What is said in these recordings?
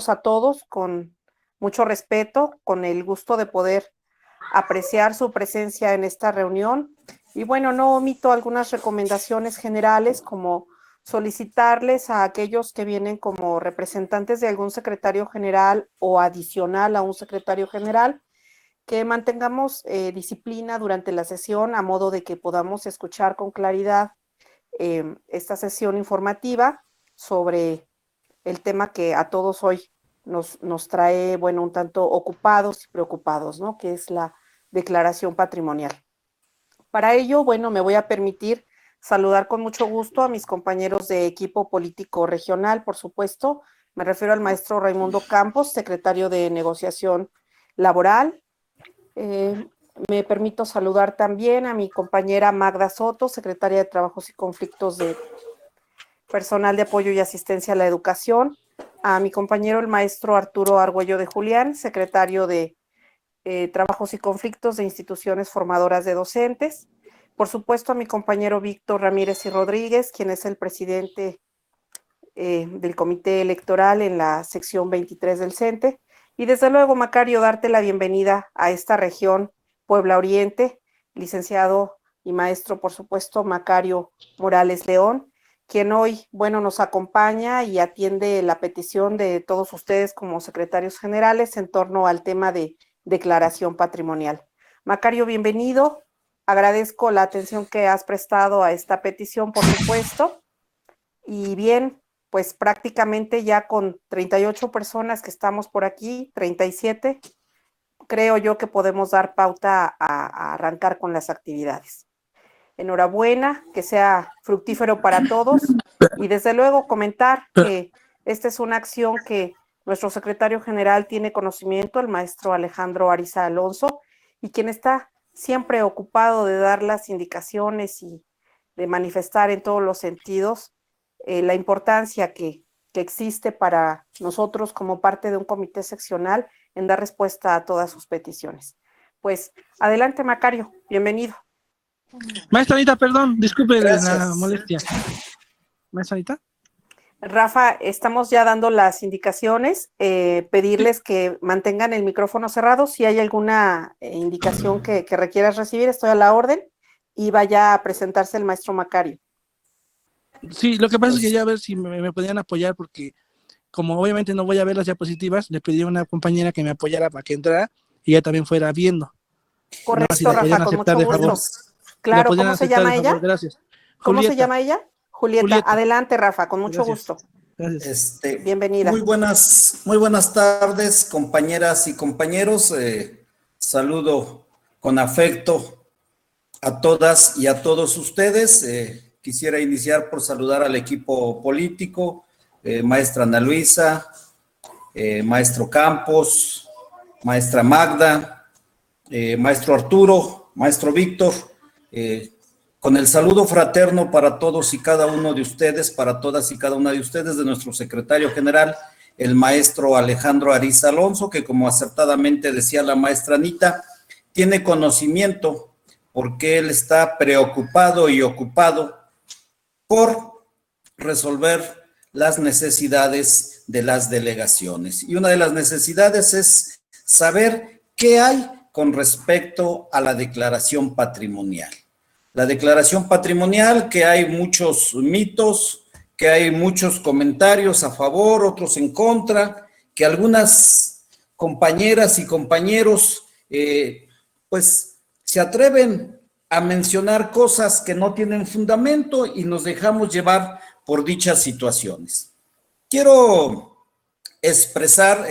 a todos con mucho respeto, con el gusto de poder apreciar su presencia en esta reunión. Y bueno, no omito algunas recomendaciones generales como solicitarles a aquellos que vienen como representantes de algún secretario general o adicional a un secretario general, que mantengamos disciplina durante la sesión a modo de que podamos escuchar con claridad esta sesión informativa sobre el tema que a todos hoy nos trae, bueno, un tanto ocupados y preocupados, ¿no? Que es la declaración patrimonial. Para ello, bueno, me voy a permitir saludar con mucho gusto a mis compañeros de equipo político regional, por supuesto. Me refiero al maestro Raimundo Campos, secretario de Negociación Laboral. Me permito saludar también a mi compañera Magda Soto, secretaria de Trabajos y Conflictos de Personal de Apoyo y Asistencia a la Educación, a mi compañero el maestro Arturo Argüello de Julián, secretario de Trabajos y Conflictos de Instituciones Formadoras de Docentes, por supuesto a mi compañero Víctor Ramírez y Rodríguez, quien es el presidente del Comité Electoral en la sección 23 del CENTE, y desde luego, Macario, darte la bienvenida a esta región Puebla Oriente, licenciado y maestro, por supuesto, Macario Morales León, quien hoy, bueno, nos acompaña y atiende la petición de todos ustedes como secretarios generales en torno al tema de declaración patrimonial. Macario, bienvenido. Agradezco la atención que has prestado a esta petición, por supuesto. Y bien, pues prácticamente ya con 38 personas que estamos por aquí, 37, creo yo que podemos dar pauta a arrancar con las actividades. Enhorabuena, que sea fructífero para todos y desde luego comentar que esta es una acción que nuestro secretario general tiene conocimiento, el maestro Alejandro Ariza Alonso, y quien está siempre ocupado de dar las indicaciones y de manifestar en todos los sentidos la importancia que existe para nosotros como parte de un comité seccional en dar respuesta a todas sus peticiones. Pues adelante, Macario, bienvenido. Maestra Anita, perdón, disculpe la molestia. Maestra Anita. Rafa, estamos ya dando las indicaciones, pedirles que mantengan el micrófono cerrado. Si hay alguna indicación que requieras recibir, estoy a la orden y vaya a presentarse el maestro Macario. Sí, lo que pasa es que ya a ver si me podían apoyar porque como obviamente no voy a ver las diapositivas, le pedí a una compañera que me apoyara para que entrara y ella también fuera viendo. Correcto, no, si Rafa, con mucho gusto. Claro, ¿cómo se llama ella? Gracias. ¿Cómo se llama ella? Julieta. Adelante, Rafa, con mucho gusto. Gracias. Bienvenida. Muy buenas tardes, compañeras y compañeros. Saludo con afecto a todas y a todos ustedes. Quisiera iniciar por saludar al equipo político, maestra Ana Luisa, maestro Campos, maestra Magda, maestro Arturo, maestro Víctor, con el saludo fraterno para todos y cada uno de ustedes, para todas y cada una de ustedes, de nuestro secretario general, el maestro Alejandro Ariza Alonso, que como acertadamente decía la maestra Anita, tiene conocimiento porque él está preocupado y ocupado por resolver las necesidades de las delegaciones. Y una de las necesidades es saber qué hay con respecto a la declaración patrimonial. La declaración patrimonial, que hay muchos mitos, que hay muchos comentarios a favor, otros en contra, que algunas compañeras y compañeros pues se atreven a mencionar cosas que no tienen fundamento y nos dejamos llevar por dichas situaciones. Quiero expresar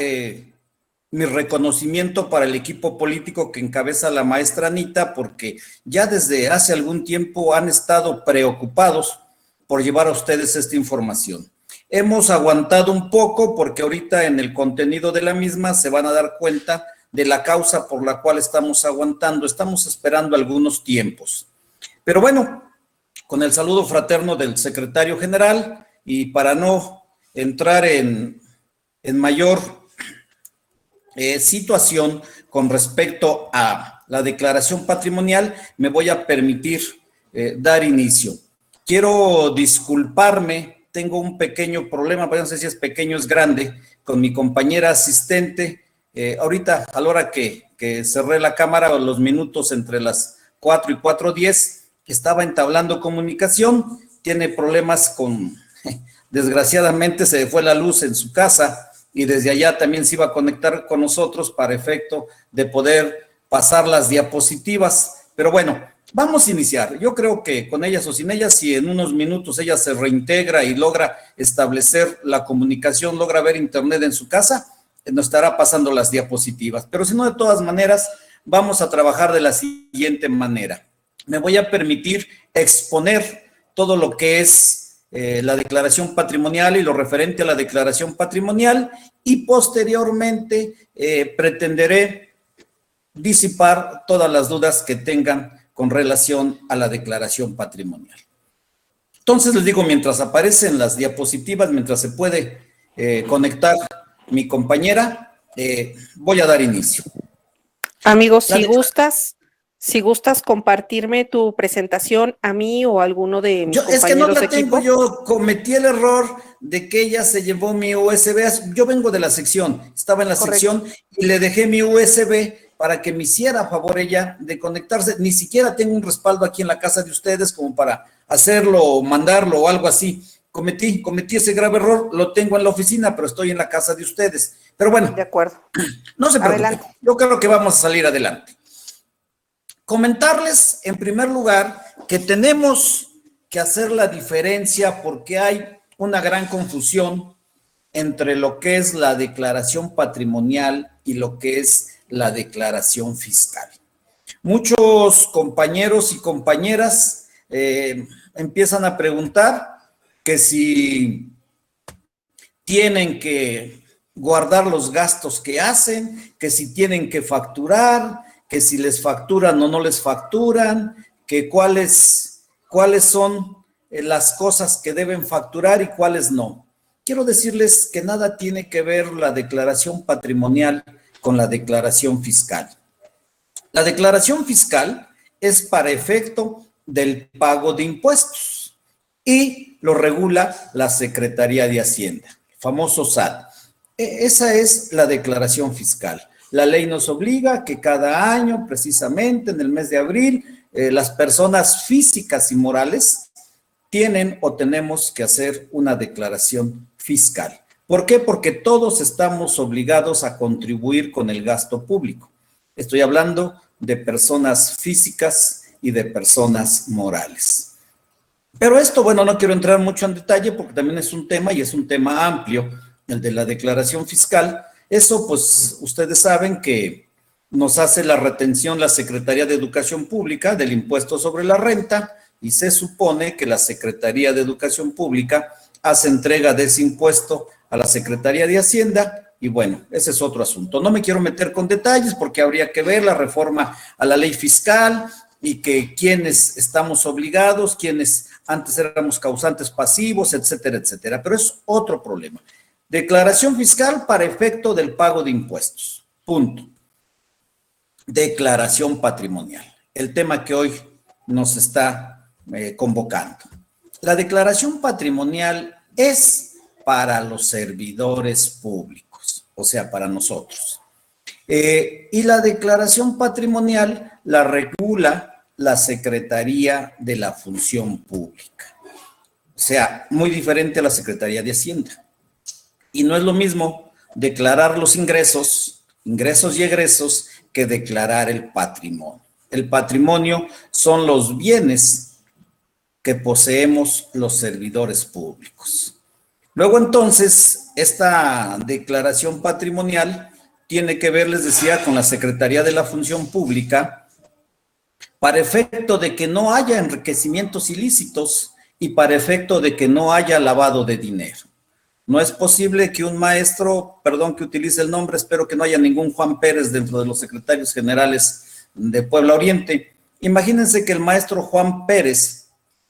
mi reconocimiento para el equipo político que encabeza la maestra Anita, porque ya desde hace algún tiempo han estado preocupados por llevar a ustedes esta información. Hemos aguantado un poco porque ahorita en el contenido de la misma se van a dar cuenta de la causa por la cual estamos aguantando. Estamos esperando algunos tiempos. Pero bueno, con el saludo fraterno del secretario general y para no entrar en mayor situación con respecto a la declaración patrimonial, me voy a permitir dar inicio. Quiero disculparme tengo un pequeño problema, pero no sé si es pequeño o es grande, con mi compañera asistente. Ahorita, a la hora que cerré la cámara, los minutos entre las 4 y 4:10, estaba entablando comunicación, tiene problemas con, desgraciadamente se fue la luz en su casa y desde allá también se iba a conectar con nosotros para efecto de poder pasar las diapositivas, pero bueno, vamos a iniciar. Yo creo que con ellas o sin ellas, si en unos minutos ella se reintegra y logra establecer la comunicación, logra ver internet en su casa, nos estará pasando las diapositivas. Pero si no, de todas maneras, vamos a trabajar de la siguiente manera. Me voy a permitir exponer todo lo que es la declaración patrimonial y lo referente a la declaración patrimonial y posteriormente pretenderé disipar todas las dudas que tengan con relación a la declaración patrimonial. Entonces les digo, mientras aparecen las diapositivas, mientras se puede conectar mi compañera, voy a dar inicio. Amigos, si gustas compartirme tu presentación a mí o a alguno de mis compañeros es que no la de tengo, equipo. yo cometí el error de que ella se llevó mi USB. Yo vengo de la sección, estaba en la sección y le dejé mi USB para que me hiciera favor ella de conectarse. Ni siquiera tengo un respaldo aquí en la casa de ustedes como para hacerlo o mandarlo o algo así. Cometí ese grave error, lo tengo en la oficina, pero estoy en la casa de ustedes. Pero bueno, de acuerdo. No se preocupen, Adelante. Yo creo que vamos a salir adelante. Comentarles, en primer lugar, que tenemos que hacer la diferencia porque hay una gran confusión entre lo que es la declaración patrimonial y lo que es la declaración fiscal. Muchos compañeros y compañeras empiezan a preguntar que si tienen que guardar los gastos que hacen, que si tienen que facturar, que si les facturan o no les facturan, que cuáles son las cosas que deben facturar y cuáles no. Quiero decirles que nada tiene que ver la declaración patrimonial con la declaración fiscal. La declaración fiscal es para efecto del pago de impuestos y lo regula la Secretaría de Hacienda, el famoso SAT. Esa es la declaración fiscal. La ley nos obliga a que cada año, precisamente en el mes de abril, las personas físicas y morales tienen o tenemos que hacer una declaración fiscal. ¿Por qué? Porque todos estamos obligados a contribuir con el gasto público. Estoy hablando de personas físicas y de personas morales. Pero esto, bueno, no quiero entrar mucho en detalle porque también es un tema y es un tema amplio, el de la declaración fiscal. Eso, pues, ustedes saben que nos hace la retención la Secretaría de Educación Pública del impuesto sobre la renta y se supone que la Secretaría de Educación Pública hace entrega de ese impuesto a la Secretaría de Hacienda y bueno, ese es otro asunto. No me quiero meter con detalles porque habría que ver la reforma a la ley fiscal y que quienes estamos obligados, quienes antes éramos causantes pasivos, etcétera, etcétera. Pero es otro problema. Declaración fiscal para efecto del pago de impuestos. Punto. Declaración patrimonial. El tema que hoy nos está convocando. La declaración patrimonial es para los servidores públicos, o sea, para nosotros. Y la declaración patrimonial la regula la Secretaría de la Función Pública. O sea, muy diferente a la Secretaría de Hacienda. Y no es lo mismo declarar los ingresos y egresos, que declarar el patrimonio. El patrimonio son los bienes que poseemos los servidores públicos. Luego, entonces, esta declaración patrimonial tiene que ver, les decía, con la Secretaría de la Función Pública para efecto de que no haya enriquecimientos ilícitos y para efecto de que no haya lavado de dinero. No es posible que un maestro, perdón que utilice el nombre, espero que no haya ningún Juan Pérez dentro de los secretarios generales de Puebla Oriente. Imagínense que el maestro Juan Pérez,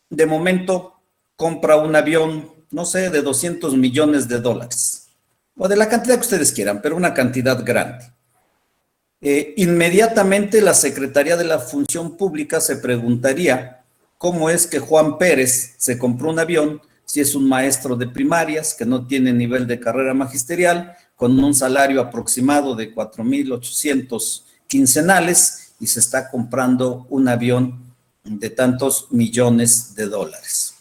de momento, compra un avión, no sé, de $200 millones, o de la cantidad que ustedes quieran, pero una cantidad grande. Inmediatamente la Secretaría de la Función Pública se preguntaría cómo es que Juan Pérez se compró un avión si es un maestro de primarias que no tiene nivel de carrera magisterial, con un salario aproximado de 4,800 quincenales y se está comprando un avión de tantos millones de dólares.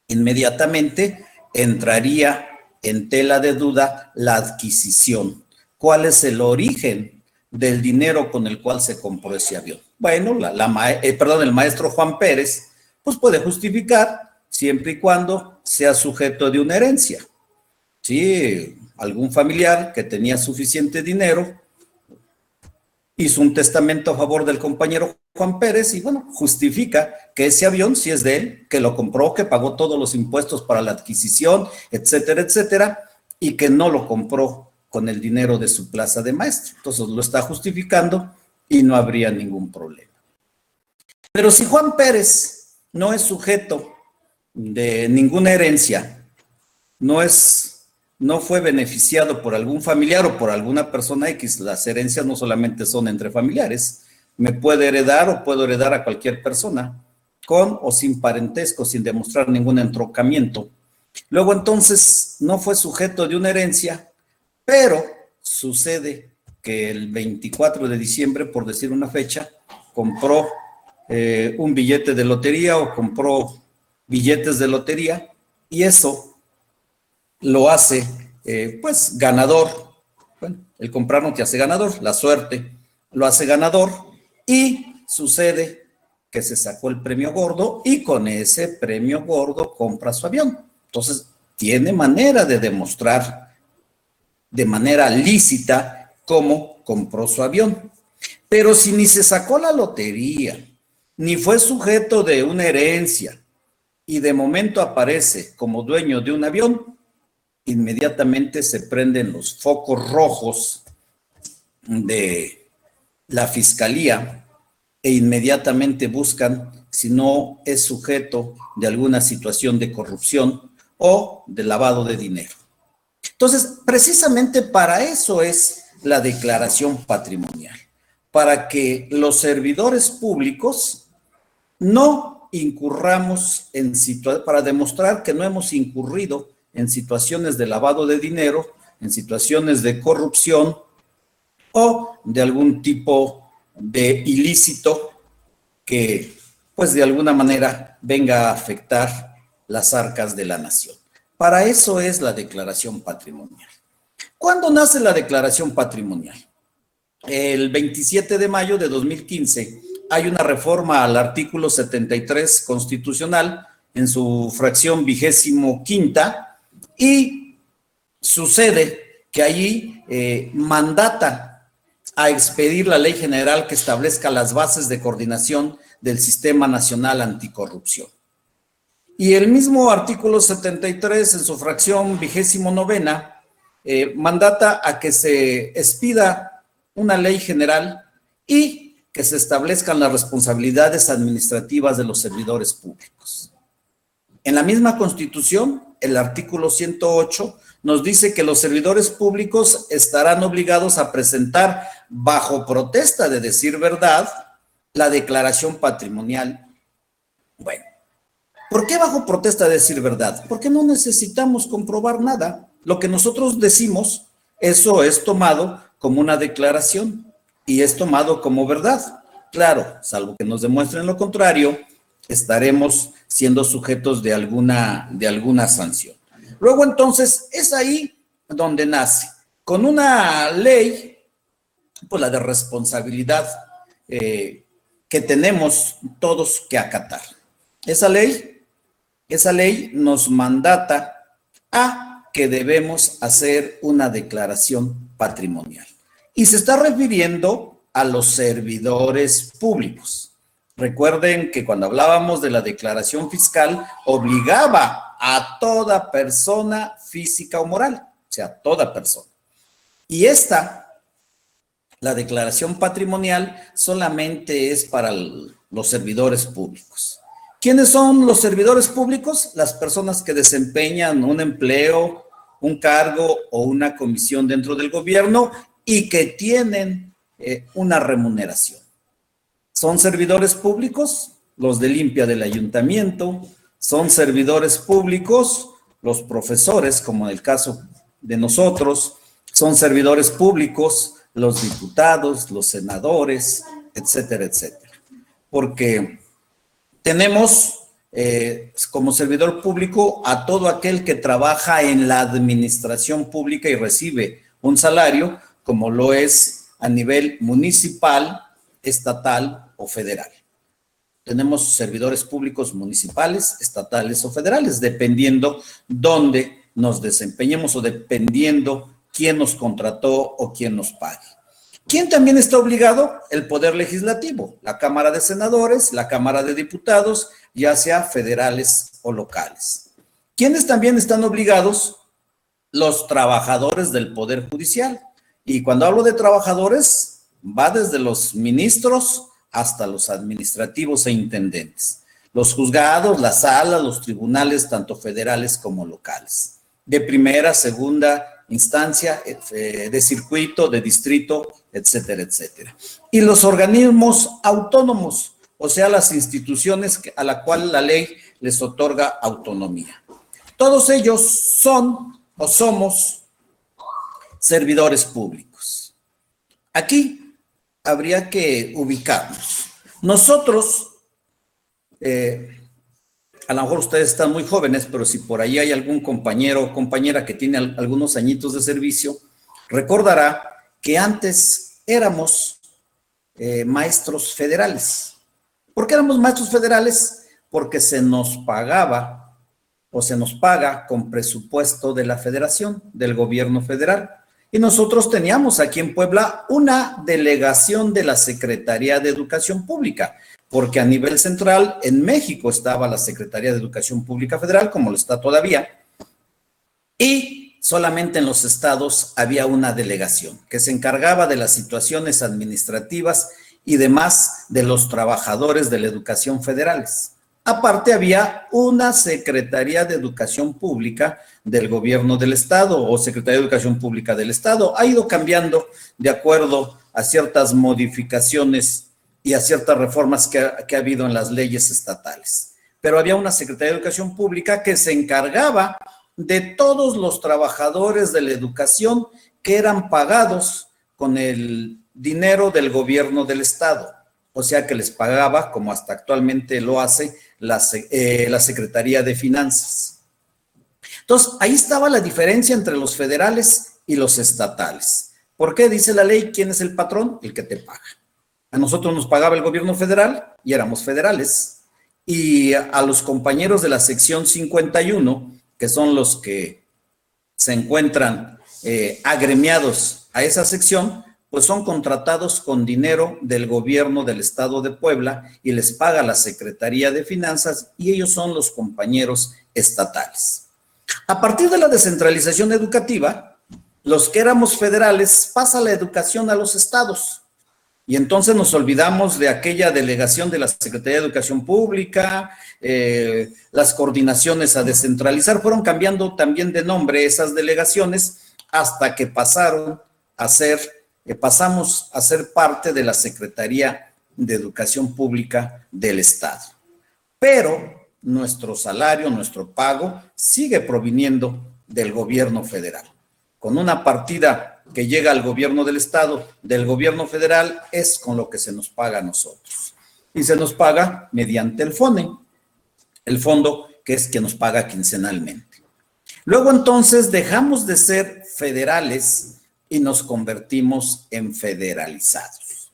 Inmediatamente entraría en tela de duda la adquisición. ¿Cuál es el origen del dinero con el cual se compró ese avión? Bueno, el maestro Juan Pérez, pues puede justificar siempre y cuando sea sujeto de una herencia. Sí, algún familiar que tenía suficiente dinero hizo un testamento a favor del compañero Juan Pérez y bueno, justifica que ese avión sí es de él, que lo compró, que pagó todos los impuestos para la adquisición, etcétera, etcétera, y que no lo compró con el dinero de su plaza de maestro. Entonces lo está justificando y no habría ningún problema. Pero si Juan Pérez no es sujeto de ninguna herencia, no fue beneficiado por algún familiar o por alguna persona X, las herencias no solamente son entre familiares, me puede heredar o puedo heredar a cualquier persona, con o sin parentesco, sin demostrar ningún entroncamiento. Luego entonces no fue sujeto de una herencia, pero sucede que el 24 de diciembre, por decir una fecha, compró un billete de lotería o compró billetes de lotería y eso lo hace pues ganador. Bueno, el comprar no te hace ganador, la suerte lo hace ganador y sucede que se sacó el premio gordo y con ese premio gordo compra su avión. Entonces tiene manera de demostrar de manera lícita cómo compró su avión. Pero si ni se sacó la lotería, ni fue sujeto de una herencia y de momento aparece como dueño de un avión, inmediatamente se prenden los focos rojos de la fiscalía e inmediatamente buscan si no es sujeto de alguna situación de corrupción o de lavado de dinero. Entonces, precisamente para eso es la declaración patrimonial, para que los servidores públicos no incurramos para demostrar que no hemos incurrido en situaciones de lavado de dinero, en situaciones de corrupción o de algún tipo de ilícito que, pues, de alguna manera venga a afectar las arcas de la nación. Para eso es la declaración patrimonial. ¿Cuándo nace la declaración patrimonial? El 27 de mayo de 2015 hay una reforma al artículo 73 constitucional en su fracción 25ª y sucede que allí mandata a expedir la ley general que establezca las bases de coordinación del Sistema Nacional Anticorrupción. Y el mismo artículo 73 en su fracción 29ª mandata a que se expida una ley general y que se establezcan las responsabilidades administrativas de los servidores públicos. En la misma Constitución, el artículo 108 nos dice que los servidores públicos estarán obligados a presentar, bajo protesta de decir verdad, la declaración patrimonial. Bueno, ¿por qué bajo protesta de decir verdad? Porque no necesitamos comprobar nada. Lo que nosotros decimos, eso es tomado como una declaración y es tomado como verdad. Claro, salvo que nos demuestren lo contrario, estaremos siendo sujetos de alguna sanción. Luego, entonces, es ahí donde nace, con una ley, pues la de responsabilidad que tenemos todos que acatar. Esa ley nos mandata a que debemos hacer una declaración patrimonial. Y se está refiriendo a los servidores públicos. Recuerden que cuando hablábamos de la declaración fiscal, obligaba a toda persona física o moral, o sea, toda persona. Y la declaración patrimonial, solamente es para los servidores públicos. ¿Quiénes son los servidores públicos? Las personas que desempeñan un empleo, un cargo o una comisión dentro del gobierno y que tienen una remuneración. Son servidores públicos los de limpia del ayuntamiento, son servidores públicos, los profesores, como en el caso de nosotros, son servidores públicos, los diputados, los senadores, etcétera, etcétera. Porque tenemos como servidor público a todo aquel que trabaja en la administración pública y recibe un salario, como lo es a nivel municipal, estatal o federal. Tenemos servidores públicos municipales, estatales o federales, dependiendo dónde nos desempeñemos o dependiendo quién nos contrató o quién nos pague. ¿Quién también está obligado? El Poder Legislativo, la Cámara de Senadores, la Cámara de Diputados, ya sea federales o locales. ¿Quiénes también están obligados? Los trabajadores del Poder Judicial. Y cuando hablo de trabajadores, va desde los ministros hasta los administrativos e intendentes. Los juzgados, las salas, los tribunales, tanto federales como locales. De primera, segunda instancia, de circuito, de distrito, etcétera, etcétera. Y los organismos autónomos, o sea, las instituciones a la cual la ley les otorga autonomía. Todos ellos son o somos servidores públicos. Aquí habría que ubicarnos. Nosotros, a lo mejor ustedes están muy jóvenes, pero si por ahí hay algún compañero o compañera que tiene algunos añitos de servicio, recordará que antes éramos maestros federales. ¿Por qué éramos maestros federales? Porque se nos pagaba o se nos paga con presupuesto de la federación, del gobierno federal. Y nosotros teníamos aquí en Puebla una delegación de la Secretaría de Educación Pública, porque a nivel central en México estaba la Secretaría de Educación Pública Federal, como lo está todavía, y solamente en los estados había una delegación que se encargaba de las situaciones administrativas y demás de los trabajadores de la educación federales. Aparte había una Secretaría de Educación Pública del gobierno del estado o Secretaría de Educación Pública del estado. Ha ido cambiando de acuerdo a ciertas modificaciones y a ciertas reformas que ha habido en las leyes estatales. Pero había una Secretaría de Educación Pública que se encargaba de todos los trabajadores de la educación que eran pagados con el dinero del gobierno del estado. O sea que les pagaba, como hasta actualmente lo hace, la Secretaría de Finanzas. Entonces, ahí estaba la diferencia entre los federales y los estatales. ¿Por qué? Dice la ley, ¿quién es el patrón? El que te paga. A nosotros nos pagaba el gobierno federal y éramos federales. Y a los compañeros de la sección 51, que son los que se encuentran agremiados a esa sección, pues son contratados con dinero del gobierno del estado de Puebla y les paga la Secretaría de Finanzas y ellos son los compañeros estatales. A partir de la descentralización educativa, los que éramos federales pasa la educación a los estados y entonces nos olvidamos de aquella delegación de la Secretaría de Educación Pública, las coordinaciones a descentralizar, fueron cambiando también de nombre esas delegaciones hasta que pasamos a ser parte de la Secretaría de Educación Pública del Estado. Pero nuestro salario, nuestro pago, sigue proviniendo del gobierno federal. Con una partida que llega al gobierno del Estado, del gobierno federal, es con lo que se nos paga a nosotros. Y se nos paga mediante el FONE, el fondo que es que nos paga quincenalmente. Luego entonces dejamos de ser federales y nos convertimos en federalizados,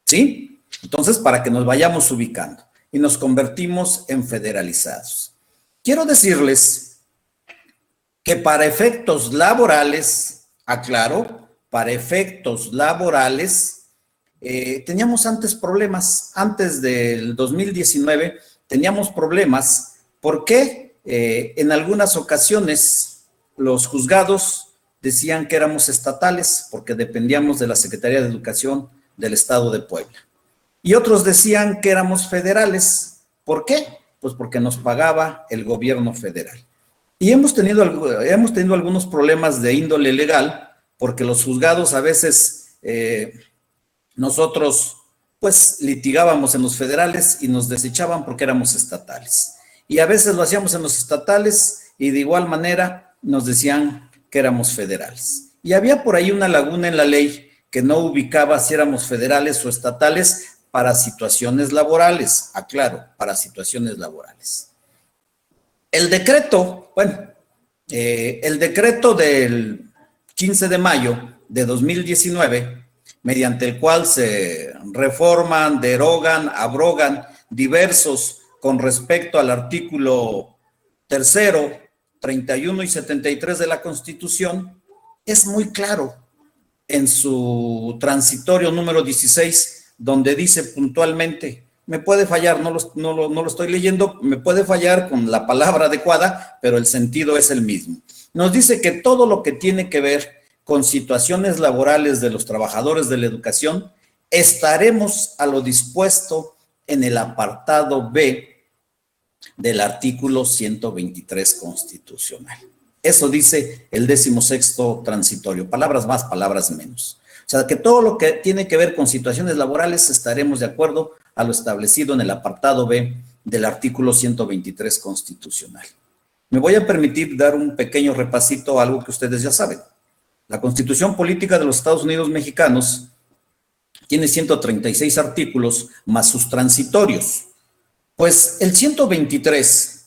¿sí? Entonces, para que nos vayamos ubicando, y nos convertimos en federalizados. Quiero decirles que para efectos laborales, aclaro, para efectos laborales, teníamos antes problemas, antes del 2019 teníamos problemas, porque en algunas ocasiones los juzgados decían que éramos estatales porque dependíamos de la Secretaría de Educación del Estado de Puebla. Y otros decían que éramos federales. ¿Por qué? Pues porque nos pagaba el gobierno federal. Y hemos tenido algunos problemas de índole legal porque los juzgados a veces nosotros pues litigábamos en los federales y nos desechaban porque éramos estatales. y a veces lo hacíamos en los estatales y de igual manera nos decían que éramos federales. Y había por ahí una laguna en la ley que no ubicaba si éramos federales o estatales para situaciones laborales, aclaro, para situaciones laborales. El decreto, el decreto del 15 de mayo de 2019, mediante el cual se reforman, derogan, abrogan diversos con respecto al artículo 3º, 31 y 73 de la Constitución, es muy claro en su transitorio número 16, donde dice puntualmente, me puede fallar, no lo estoy leyendo, me puede fallar con la palabra adecuada, pero el sentido es el mismo. Nos dice que todo lo que tiene que ver con situaciones laborales de los trabajadores de la educación, estaremos a lo dispuesto en el apartado B del artículo 123 constitucional. Eso dice el 16º transitorio, palabras más, palabras menos. O sea, que todo lo que tiene que ver con situaciones laborales estaremos de acuerdo a lo establecido en el apartado B del artículo 123 constitucional. Me voy a permitir dar un pequeño repasito a algo que ustedes ya saben. La Constitución Política de los Estados Unidos Mexicanos tiene 136 artículos más sus transitorios. Pues el 123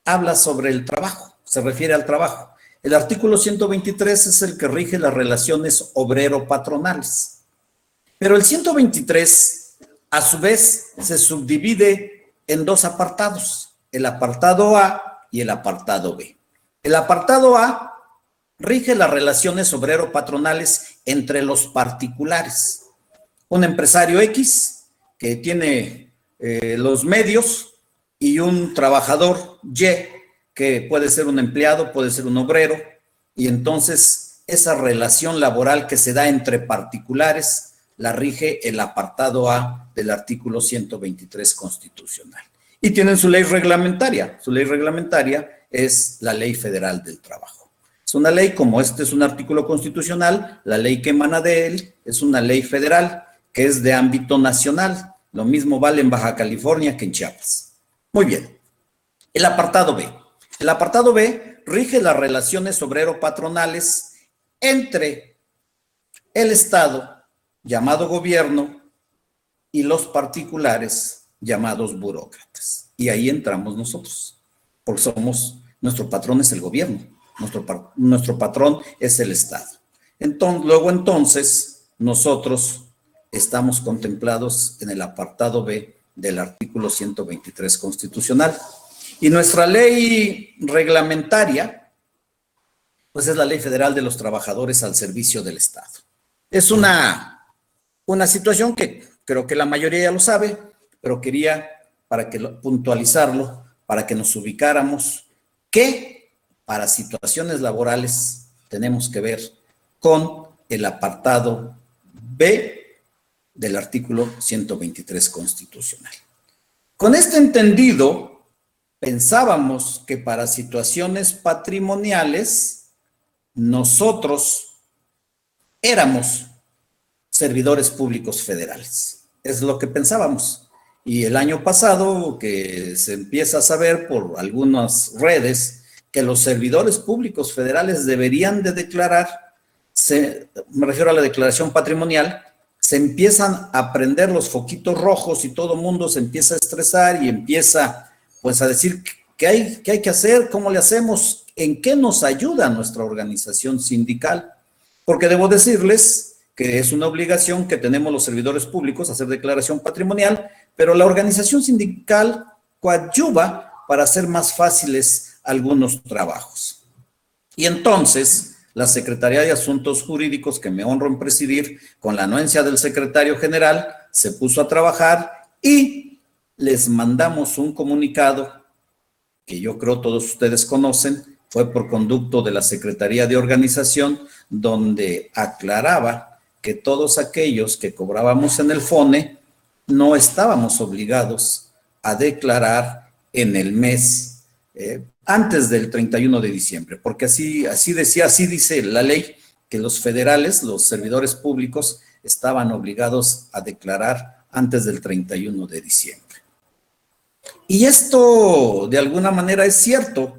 habla sobre el trabajo, se refiere al trabajo. El artículo 123 es el que rige las relaciones obrero-patronales. Pero el 123, a su vez, se subdivide en dos apartados, el apartado A y el apartado B. El apartado A rige las relaciones obrero-patronales entre los particulares. Un empresario X que tiene los medios y un trabajador Y que puede ser un empleado, puede ser un obrero, y entonces esa relación laboral que se da entre particulares la rige el apartado A del artículo 123 constitucional. Y tienen su ley reglamentaria. Su ley reglamentaria es la Ley Federal del Trabajo. Es una ley, como este es un artículo constitucional, la ley que emana de él es una ley federal que es de ámbito nacional. Lo mismo vale en Baja California que en Chiapas. Muy bien. El apartado B. El apartado B rige las relaciones obrero-patronales entre el Estado, llamado gobierno, y los particulares, llamados burócratas. Y ahí entramos nosotros, porque nuestro patrón es el gobierno, nuestro patrón es el Estado. Entonces, nosotros estamos contemplados en el apartado B del artículo 123 constitucional. Y nuestra ley reglamentaria, pues es la Ley Federal de los Trabajadores al Servicio del Estado. Es una situación que creo que la mayoría ya lo sabe, pero quería puntualizarlo, para que nos ubicáramos, que para situaciones laborales tenemos que ver con el apartado B del artículo 123 constitucional. Con este entendido, pensábamos que para situaciones patrimoniales nosotros éramos servidores públicos federales. Es lo que pensábamos. Y el año pasado que se empieza a saber por algunas redes que los servidores públicos federales deberían de declarar, me refiero a la declaración patrimonial, se empiezan a prender los foquitos rojos y todo el mundo se empieza a estresar y empieza pues a decir qué hay que hacer, cómo le hacemos, en qué nos ayuda nuestra organización sindical. Porque debo decirles que es una obligación que tenemos los servidores públicos hacer declaración patrimonial, pero la organización sindical coadyuva para hacer más fáciles algunos trabajos. Y entonces, la Secretaría de Asuntos Jurídicos, que me honro en presidir, con la anuencia del secretario general, se puso a trabajar y les mandamos un comunicado que yo creo todos ustedes conocen, fue por conducto de la Secretaría de Organización, donde aclaraba que todos aquellos que cobrábamos en el FONE no estábamos obligados a declarar en el mes antes del 31 de diciembre, porque así dice la ley, que los federales, los servidores públicos, estaban obligados a declarar antes del 31 de diciembre. Y esto de alguna manera es cierto.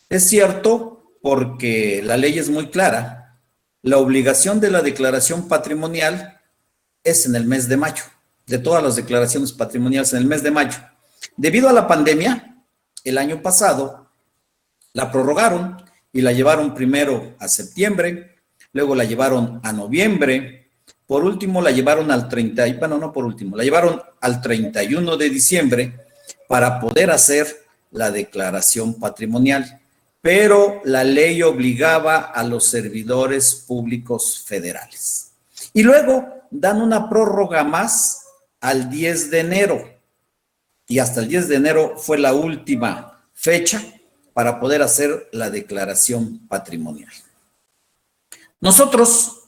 Es cierto porque la ley es muy clara. La obligación de la declaración patrimonial es en el mes de mayo, de todas las declaraciones patrimoniales en el mes de mayo. Debido a la pandemia, el año pasado la prorrogaron y la llevaron primero a septiembre, luego la llevaron a noviembre, por último la llevaron al 30, bueno, no por último, la llevaron al 31 de diciembre para poder hacer la declaración patrimonial, pero la ley obligaba a los servidores públicos federales. Y luego dan una prórroga más al 10 de enero, y hasta el 10 de enero fue la última fecha para poder hacer la declaración patrimonial. Nosotros,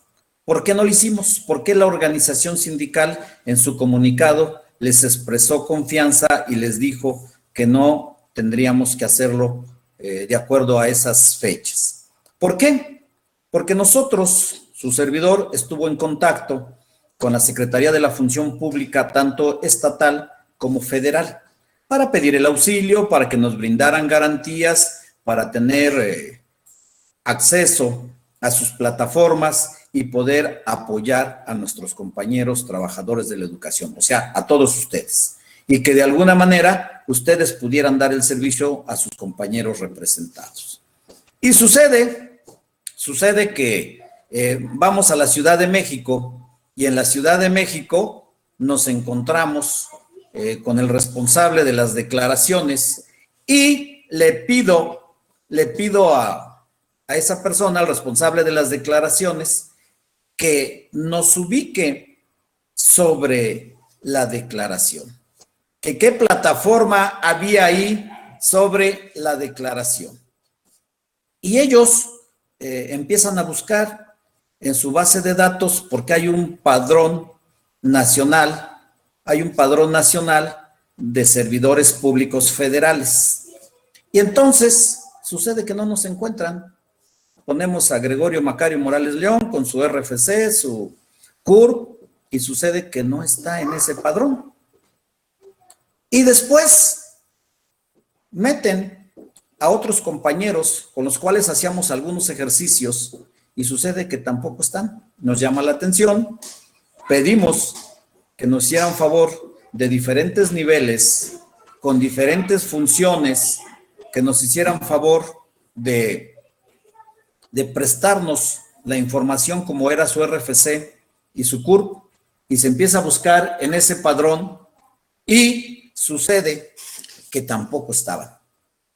¿por qué no lo hicimos? ¿Por qué la organización sindical en su comunicado les expresó confianza y les dijo que no tendríamos que hacerlo de acuerdo a esas fechas? ¿Por qué? Porque nosotros, su servidor, estuvo en contacto con la Secretaría de la Función Pública, tanto estatal como federal, para pedir el auxilio, para que nos brindaran garantías, para tener acceso a sus plataformas y poder apoyar a nuestros compañeros trabajadores de la educación, o sea, a todos ustedes, y que de alguna manera ustedes pudieran dar el servicio a sus compañeros representados. Y sucede que vamos a la Ciudad de México y en la Ciudad de México nos encontramos con el responsable de las declaraciones y le pido a esa persona, al responsable de las declaraciones, que nos ubique sobre la declaración, que qué plataforma había ahí sobre la declaración. Y ellos empiezan a buscar en su base de datos porque hay un padrón nacional de servidores públicos federales. Y entonces sucede que no nos encuentran. Ponemos a Gregorio Macario Morales León con su RFC, su CURP, y sucede que no está en ese padrón. Y después meten a otros compañeros con los cuales hacíamos algunos ejercicios y sucede que tampoco están. Nos llama la atención, pedimos que nos hicieran favor de diferentes niveles, con diferentes funciones, que nos hicieran favor de prestarnos la información como era su RFC y su CURP, y se empieza a buscar en ese padrón y sucede que tampoco estaban.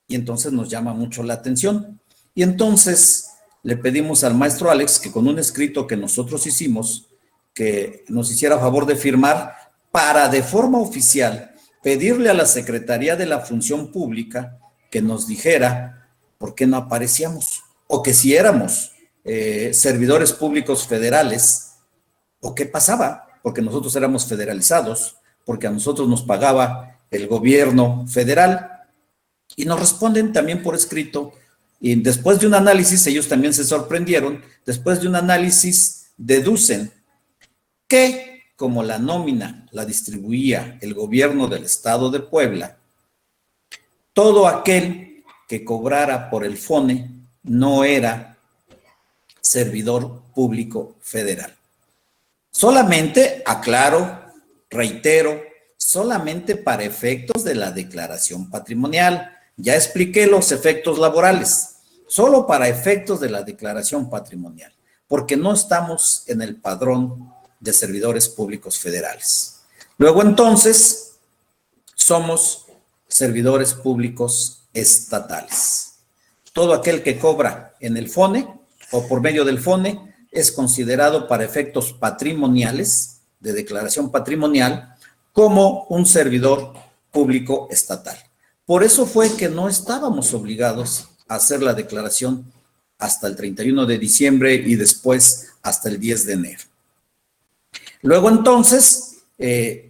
Y entonces nos llama mucho la atención. Y entonces le pedimos al maestro Alex que con un escrito que nosotros hicimos, que nos hiciera favor de firmar para de forma oficial pedirle a la Secretaría de la Función Pública que nos dijera por qué no aparecíamos, o que si éramos servidores públicos federales, o qué pasaba, porque nosotros éramos federalizados, porque a nosotros nos pagaba el gobierno federal, y nos responden también por escrito, y después de un análisis, ellos también se sorprendieron, después de un análisis deducen que como la nómina la distribuía el gobierno del estado de Puebla, todo aquel que cobrara por el FONE no era servidor público federal. Solamente, aclaro, reitero, solamente para efectos de la declaración patrimonial. Ya expliqué los efectos laborales, solo para efectos de la declaración patrimonial, porque no estamos en el padrón de servidores públicos federales. Luego entonces, somos servidores públicos estatales. Todo aquel que cobra en el FONE o por medio del FONE es considerado para efectos patrimoniales, de declaración patrimonial, como un servidor público estatal. Por eso fue que no estábamos obligados a hacer la declaración hasta el 31 de diciembre y después hasta el 10 de enero. Luego entonces,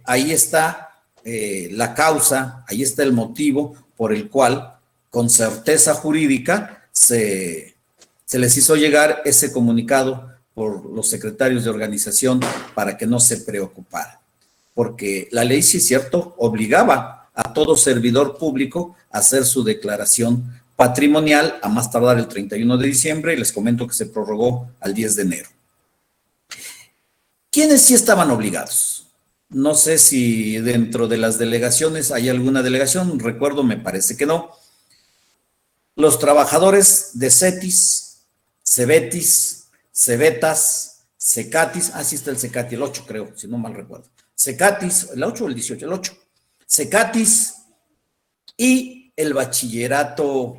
ahí está la causa, ahí está el motivo por el cual con certeza jurídica se les hizo llegar ese comunicado por los secretarios de organización para que no se preocuparan. Porque la ley, sí es cierto, obligaba a todo servidor público hacer su declaración patrimonial a más tardar el 31 de diciembre y les comento que se prorrogó al 10 de enero. ¿Quiénes sí estaban obligados? No sé si dentro de las delegaciones hay alguna delegación, recuerdo, me parece que no. Los trabajadores de CETIS, CEBETIS, CEBETAS, CECATIS, sí está el CECATI, el 8 creo, si no mal recuerdo. CECATIS, el 8 o el 18, el 8. CECATIS y el bachillerato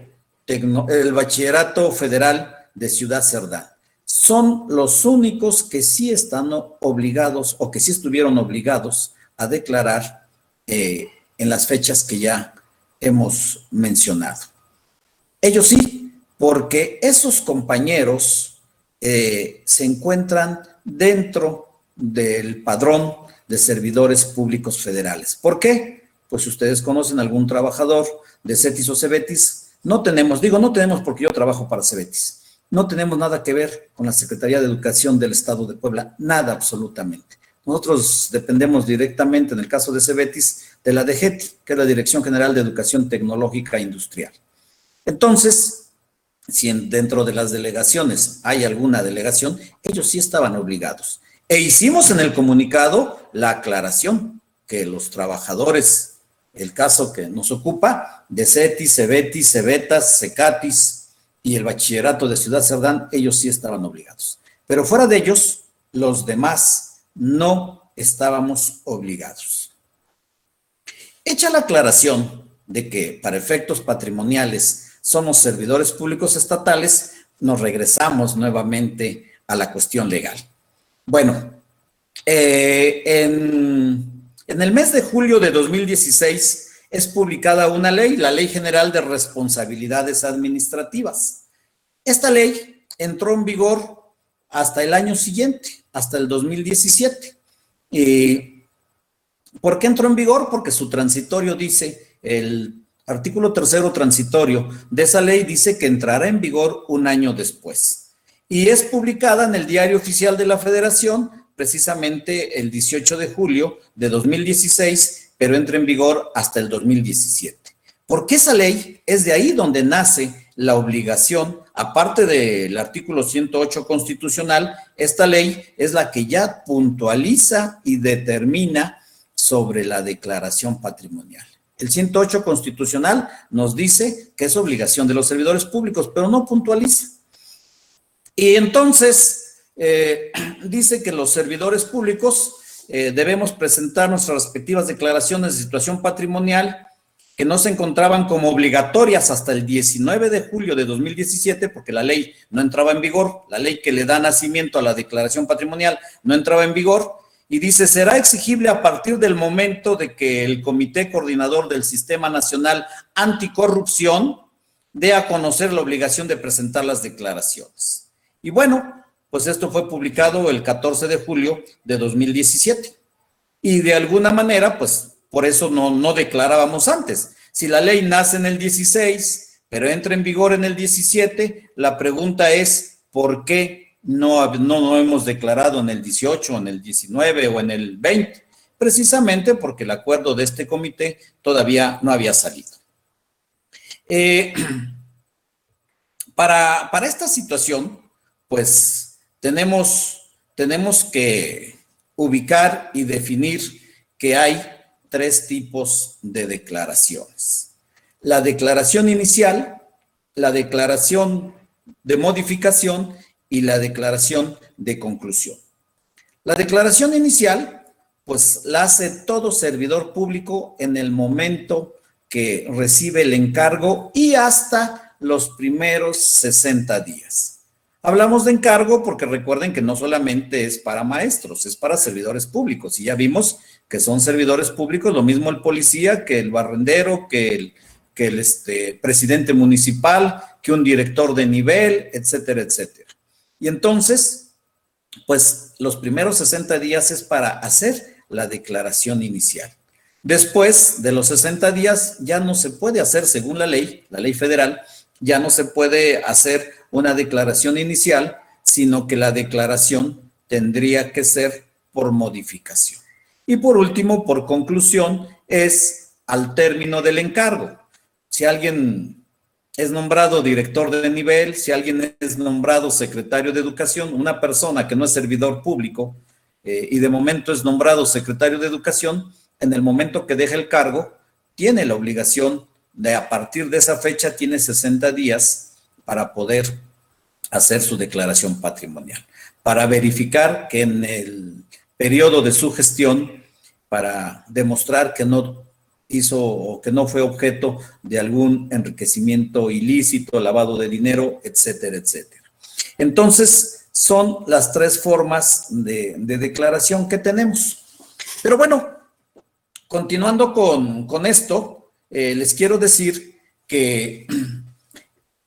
federal de Ciudad Cerdán. Son los únicos que sí están obligados o que sí estuvieron obligados a declarar en las fechas que ya hemos mencionado. Ellos sí, porque esos compañeros se encuentran dentro del padrón de servidores públicos federales. ¿Por qué? Pues si ustedes conocen algún trabajador de CETIS o CEBETIS, no tenemos porque yo trabajo para CEBETIS, no tenemos nada que ver con la Secretaría de Educación del Estado de Puebla, nada absolutamente. Nosotros dependemos directamente, en el caso de CEBETIS, de la DGETI, que es la Dirección General de Educación Tecnológica e Industrial. Entonces, si dentro de las delegaciones hay alguna delegación, ellos sí estaban obligados. E hicimos en el comunicado la aclaración que los trabajadores, el caso que nos ocupa, de CETIS, CEBETIS, CEBETAS, CECATIS y el bachillerato de Ciudad Cerdán, ellos sí estaban obligados. Pero fuera de ellos, los demás no estábamos obligados. Hecha la aclaración de que para efectos patrimoniales somos servidores públicos estatales, nos regresamos nuevamente a la cuestión legal. Bueno, en el mes de julio de 2016 es publicada una ley, la Ley General de Responsabilidades Administrativas. Esta ley entró en vigor hasta el año siguiente, hasta el 2017. ¿Por qué entró en vigor? Porque su transitorio dice, el artículo 3º transitorio de esa ley dice que entrará en vigor un año después. Y es publicada en el Diario Oficial de la Federación precisamente el 18 de julio de 2016, pero entra en vigor hasta el 2017. Porque esa ley es de ahí donde nace la obligación, aparte del artículo 108 constitucional, esta ley es la que ya puntualiza y determina sobre la declaración patrimonial. El 108 constitucional nos dice que es obligación de los servidores públicos, pero no puntualiza. Y entonces dice que los servidores públicos debemos presentar nuestras respectivas declaraciones de situación patrimonial que no se encontraban como obligatorias hasta el 19 de julio de 2017, porque la ley no entraba en vigor, la ley que le da nacimiento a la declaración patrimonial no entraba en vigor, y dice, será exigible a partir del momento de que el Comité Coordinador del Sistema Nacional Anticorrupción dé a conocer la obligación de presentar las declaraciones. Y bueno, pues esto fue publicado el 14 de julio de 2017. Y de alguna manera, pues por eso no declarábamos antes. Si la ley nace en el 16, pero entra en vigor en el 17, la pregunta es, ¿por qué no hemos declarado en el 18, en el 19 o en el 20? Precisamente porque el acuerdo de este comité todavía no había salido. Para esta situación, pues tenemos que ubicar y definir que hay 3 tipos de declaraciones. La declaración inicial, la declaración de modificación y la declaración de conclusión. La declaración inicial, pues la hace todo servidor público en el momento que recibe el encargo y hasta los primeros 60 días. Hablamos de encargo porque recuerden que no solamente es para maestros, es para servidores públicos. Y ya vimos que son servidores públicos, lo mismo el policía, que el barrendero, que el presidente municipal, que un director de nivel, etcétera, etcétera. Y entonces, pues los primeros 60 días es para hacer la declaración inicial. Después de los 60 días ya no se puede hacer, según la ley federal, ya no se puede hacer una declaración inicial, sino que la declaración tendría que ser por modificación. Y por último, por conclusión, es al término del encargo. Si alguien es nombrado director de nivel, si alguien es nombrado secretario de educación, una persona que no es servidor público y de momento es nombrado secretario de educación, en el momento que deja el cargo, tiene la obligación de, a partir de esa fecha, tiene 60 días para poder hacer su declaración patrimonial, para verificar que en el periodo de su gestión, para demostrar que no hizo o que no fue objeto de algún enriquecimiento ilícito, lavado de dinero, etcétera, etcétera. Entonces, son las tres formas de declaración que tenemos. Pero bueno, continuando con esto, les quiero decir que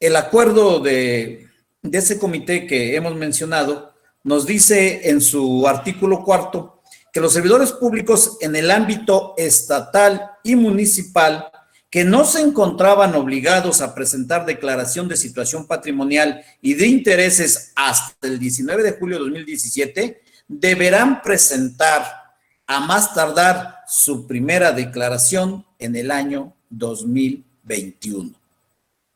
el acuerdo de ese comité que hemos mencionado nos dice en su artículo 4 que los servidores públicos en el ámbito estatal y municipal que no se encontraban obligados a presentar declaración de situación patrimonial y de intereses hasta el 19 de julio de 2017, deberán presentar a más tardar su primera declaración en el año 2021,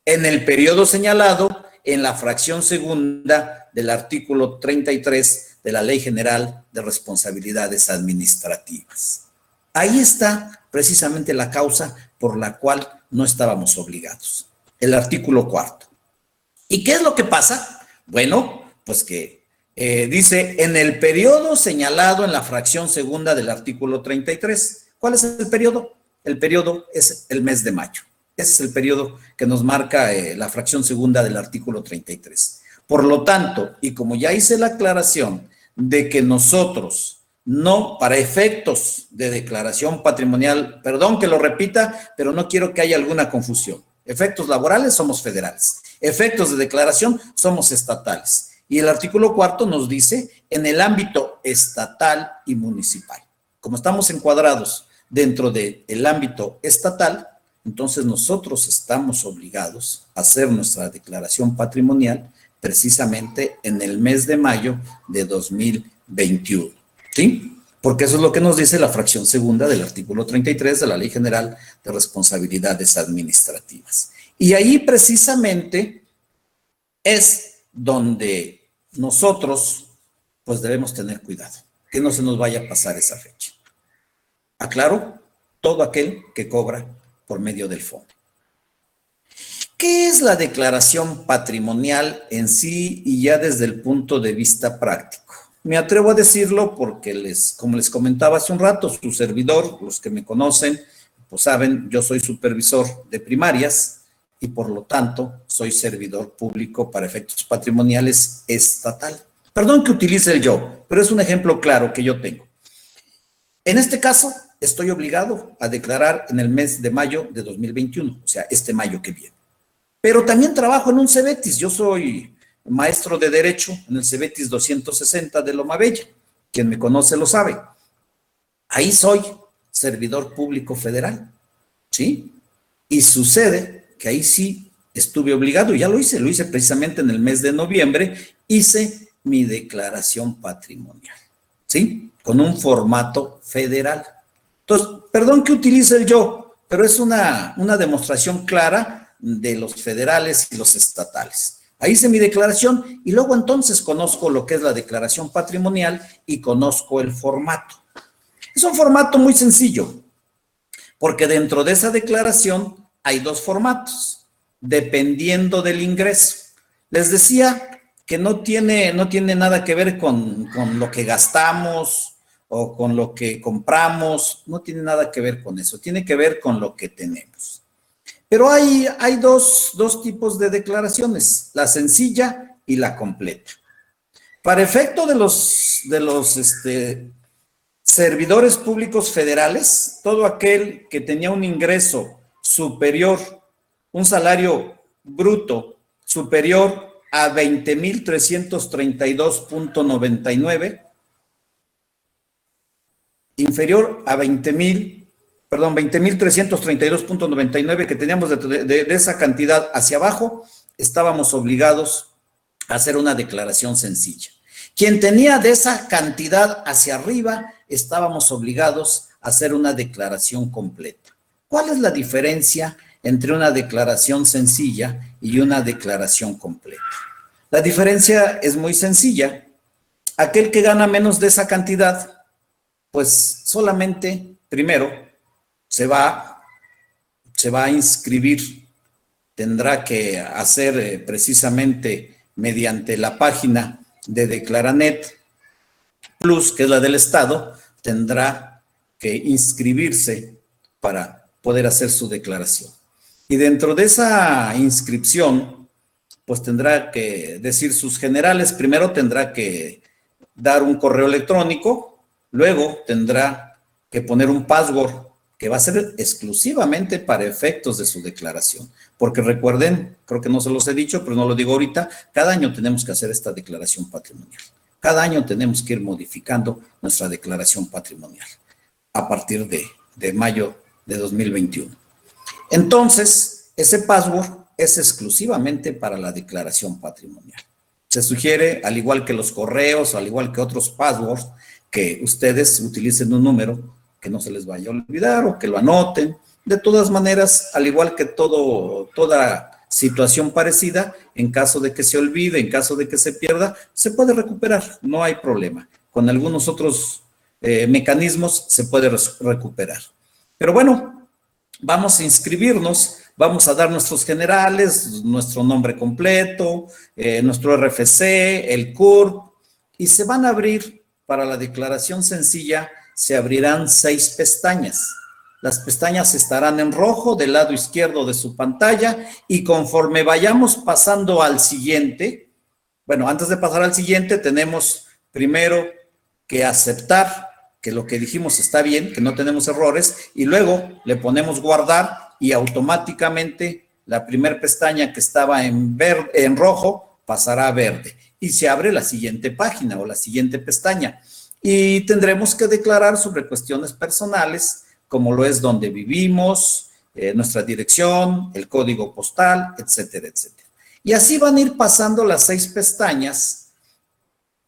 en el periodo señalado en la fracción segunda del artículo 33 de la Ley General de Responsabilidades Administrativas. Ahí está precisamente la causa por la cual no estábamos obligados. El artículo 4. ¿Y qué es lo que pasa? Bueno, pues que dice en el periodo señalado en la fracción segunda del artículo 33. ¿Cuál es el periodo? El periodo es el mes de mayo. Ese es el periodo que nos marca la fracción segunda del artículo 33. Por lo tanto, y como ya hice la aclaración de que nosotros no, para efectos de declaración patrimonial, perdón que lo repita, pero no quiero que haya alguna confusión. Efectos laborales somos federales, efectos de declaración somos estatales. Y el artículo 4 nos dice en el ámbito estatal y municipal. Como estamos encuadrados dentro del ámbito estatal, entonces nosotros estamos obligados a hacer nuestra declaración patrimonial precisamente en el mes de mayo de 2021, ¿sí? Porque eso es lo que nos dice la fracción segunda del artículo 33 de la Ley General de Responsabilidades Administrativas. Y ahí precisamente es donde nosotros pues debemos tener cuidado, que no se nos vaya a pasar esa fecha. Aclaro, todo aquel que cobra por medio del fondo. ¿Qué es la declaración patrimonial en sí y ya desde el punto de vista práctico? Me atrevo a decirlo porque como les comentaba hace un rato, su servidor, los que me conocen, pues saben, yo soy supervisor de primarias y por lo tanto soy servidor público para efectos patrimoniales estatal. Perdón que utilice el yo, pero es un ejemplo claro que yo tengo. En este caso, estoy obligado a declarar en el mes de mayo de 2021, o sea, este mayo que viene. Pero también trabajo en un CEBETIS. Yo soy maestro de Derecho en el CEBETIS 260 de Loma Bella. Quien me conoce lo sabe. Ahí soy servidor público federal, ¿sí? Y sucede que ahí sí estuve obligado, y ya lo hice precisamente en el mes de noviembre, hice mi declaración patrimonial, ¿sí? Con un formato federal. Entonces, perdón que utilice el yo, pero es una demostración clara de los federales y los estatales. Ahí hice mi declaración y luego entonces conozco lo que es la declaración patrimonial y conozco el formato. Es un formato muy sencillo, porque dentro de esa declaración hay dos formatos, dependiendo del ingreso. Les decía que no tiene nada que ver con lo que gastamos o con lo que compramos, no tiene nada que ver con eso, tiene que ver con lo que tenemos. Pero hay dos tipos de declaraciones, la sencilla y la completa. Para efecto de los servidores públicos federales, todo aquel que tenía un ingreso superior, un salario bruto superior a 20,332.99, inferior a 20,332.99 que teníamos de esa cantidad hacia abajo, estábamos obligados a hacer una declaración sencilla. Quien tenía de esa cantidad hacia arriba, estábamos obligados a hacer una declaración completa. ¿Cuál es la diferencia entre una declaración sencilla y una declaración completa? La diferencia es muy sencilla. Aquel que gana menos de esa cantidad, pues solamente, primero, se va a inscribir, tendrá que hacer precisamente mediante la página de Declaranet Plus, que es la del Estado, tendrá que inscribirse para poder hacer su declaración. Y dentro de esa inscripción, pues tendrá que decir sus generales. Primero tendrá que dar un correo electrónico, luego tendrá que poner un password que va a ser exclusivamente para efectos de su declaración. Porque recuerden, creo que no se los he dicho, pero no lo digo ahorita, cada año tenemos que hacer esta declaración patrimonial. Cada año tenemos que ir modificando nuestra declaración patrimonial a partir de mayo de 2021. Entonces, ese password es exclusivamente para la declaración patrimonial. Se sugiere, al igual que los correos, al igual que otros passwords, que ustedes utilicen un número que no se les vaya a olvidar o que lo anoten. De todas maneras, al igual que toda situación parecida, en caso de que se olvide, en caso de que se pierda, se puede recuperar, no hay problema. Con algunos otros mecanismos se puede recuperar. Pero bueno, vamos a inscribirnos, vamos a dar nuestros generales, nuestro nombre completo, nuestro RFC, el CURP, y se van a abrir para la declaración sencilla, se abrirán 6 pestañas. Las pestañas estarán en rojo del lado izquierdo de su pantalla y conforme vayamos pasando al siguiente, bueno, antes de pasar al siguiente tenemos primero que aceptar que lo que dijimos está bien, que no tenemos errores, y luego le ponemos guardar y automáticamente la primera pestaña que estaba en rojo pasará a verde y se abre la siguiente página o la siguiente pestaña y tendremos que declarar sobre cuestiones personales como lo es donde vivimos, nuestra dirección, el código postal, etcétera, etcétera. Y así van a ir pasando las 6 pestañas.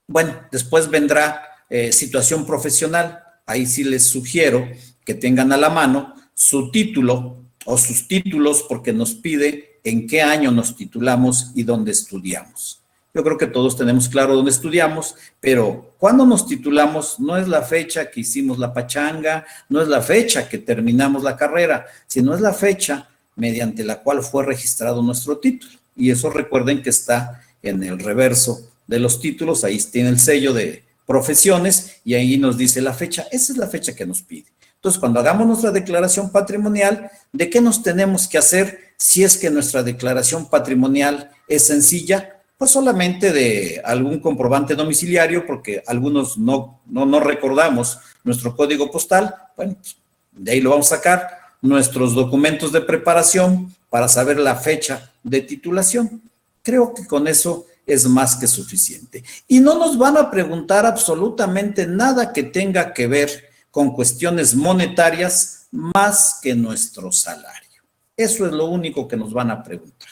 Bueno, después vendrá situación profesional. Ahí sí les sugiero que tengan a la mano su título o sus títulos porque nos pide en qué año nos titulamos y dónde estudiamos. Yo creo que todos tenemos claro dónde estudiamos, pero cuando nos titulamos no es la fecha que hicimos la pachanga, no es la fecha que terminamos la carrera, sino es la fecha mediante la cual fue registrado nuestro título. Y eso recuerden que está en el reverso de los títulos, ahí tiene el sello de profesiones y ahí nos dice la fecha. Esa es la fecha que nos pide. Entonces, cuando hagamos nuestra declaración patrimonial, ¿de qué nos tenemos que hacer si es que nuestra declaración patrimonial es sencilla? Pues solamente de algún comprobante domiciliario, porque algunos no recordamos nuestro código postal. Bueno, pues de ahí lo vamos a sacar. Nuestros documentos de preparación para saber la fecha de titulación. Creo que con eso es más que suficiente. Y no nos van a preguntar absolutamente nada que tenga que ver con cuestiones monetarias más que nuestro salario. Eso es lo único que nos van a preguntar.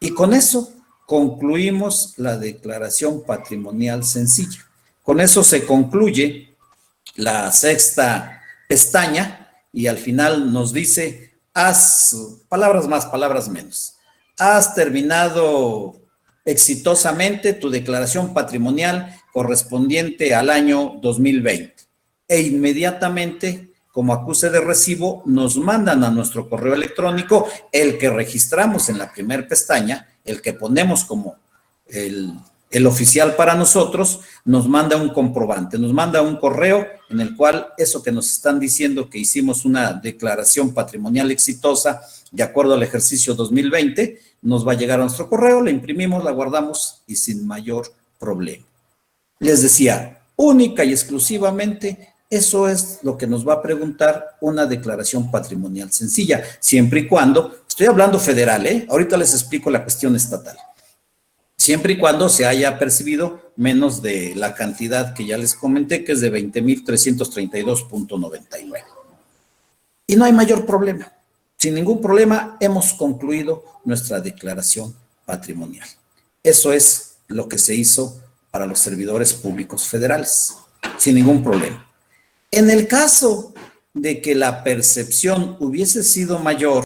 Y con eso concluimos la declaración patrimonial sencilla. Con eso se concluye la 6ª pestaña y al final nos dice, palabras más, palabras menos, has terminado exitosamente tu declaración patrimonial correspondiente al año 2020 e inmediatamente como acuse de recibo nos mandan a nuestro correo electrónico el que registramos en la primera pestaña, el que ponemos como el oficial para nosotros, nos manda un comprobante, nos manda un correo en el cual eso que nos están diciendo que hicimos una declaración patrimonial exitosa de acuerdo al ejercicio 2020, nos va a llegar a nuestro correo, la imprimimos, la guardamos y sin mayor problema. Les decía, única y exclusivamente, eso es lo que nos va a preguntar una declaración patrimonial sencilla, siempre y cuando, estoy hablando federal, ahorita les explico la cuestión estatal, siempre y cuando se haya percibido menos de la cantidad que ya les comenté, que es de 20,332.99. Y no hay mayor problema. Sin ningún problema hemos concluido nuestra declaración patrimonial. Eso es lo que se hizo para los servidores públicos federales, sin ningún problema. En el caso de que la percepción hubiese sido mayor,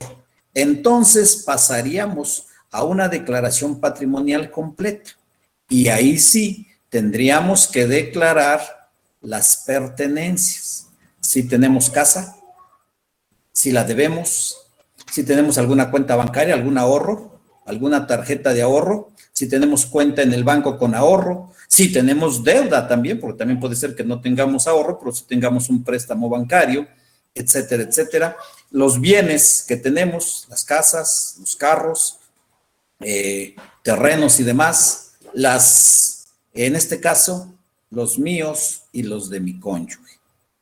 entonces pasaríamos a una declaración patrimonial completa. Y ahí sí tendríamos que declarar las pertenencias. Si tenemos casa, si la debemos, si tenemos alguna cuenta bancaria, algún ahorro, alguna tarjeta de ahorro, si tenemos cuenta en el banco con ahorro, si tenemos deuda también, porque también puede ser que no tengamos ahorro, pero si tengamos un préstamo bancario, etcétera, etcétera. Los bienes que tenemos, las casas, los carros, terrenos y demás, en este caso, los míos y los de mi cónyuge.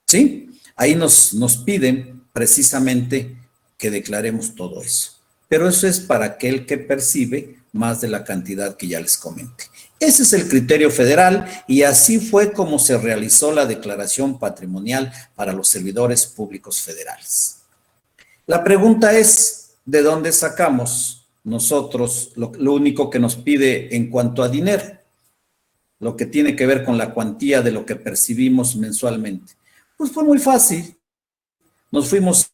¿Sí? Ahí nos piden precisamente que declaremos todo eso. Pero eso es para aquel que percibe más de la cantidad que ya les comenté. Ese es el criterio federal y así fue como se realizó la declaración patrimonial para los servidores públicos federales. La pregunta es, ¿de dónde sacamos nosotros lo único que nos pide en cuanto a dinero? Lo que tiene que ver con la cuantía de lo que percibimos mensualmente. Pues fue muy fácil. Nos fuimos